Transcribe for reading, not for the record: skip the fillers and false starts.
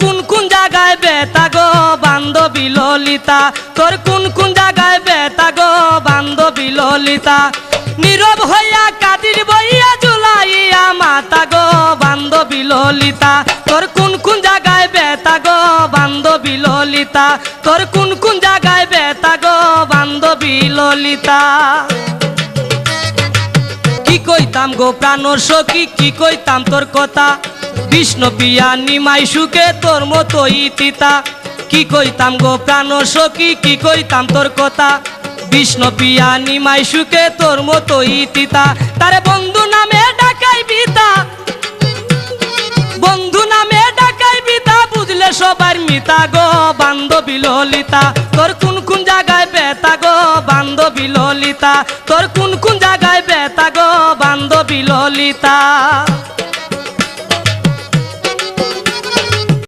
কোন কোন জায়গায় ব্যথা গো বান্ধবী ললিতা, তোর কোন কোন জায়গায় ব্যথা গো বান্ধবী ললিতা। নীরব হইয়া কাদির বইয়া জুলাইয়া মাতা গো বান্ধবী ললিতা, তোর কোন কোন জায়গায় ব্যথা গো বান্ধবী ললিতা, তোর কোন কোন জায়গায় ব্যথা গো বান্ধবী ললিতা। কি কইতাম গো প্রাণর সখী কি কইতাম তোর কথা, বিষ্ণু পিয়া নিমাই সুখে তোর মতোই তিতা। কি কইতাম গো প্রাণর সখী কি কইতাম তোর কথা, বিষ্ণু পিয়া নিমাই সুখে তোর মতোই তিতা। তারে বন্ধু নামে ডাকাই বিতা, বন্ধু নামে ডাকাই বিতা, বুঝলে সবার মিতা গো বান্ধবী ললিতা, তোর কোন কোন জায়গায় ব্যথা গো বান্ধবী ললিতা, তোর কোন কোন জায়গায় ব্যথা গো বান্ধবী ললিতা।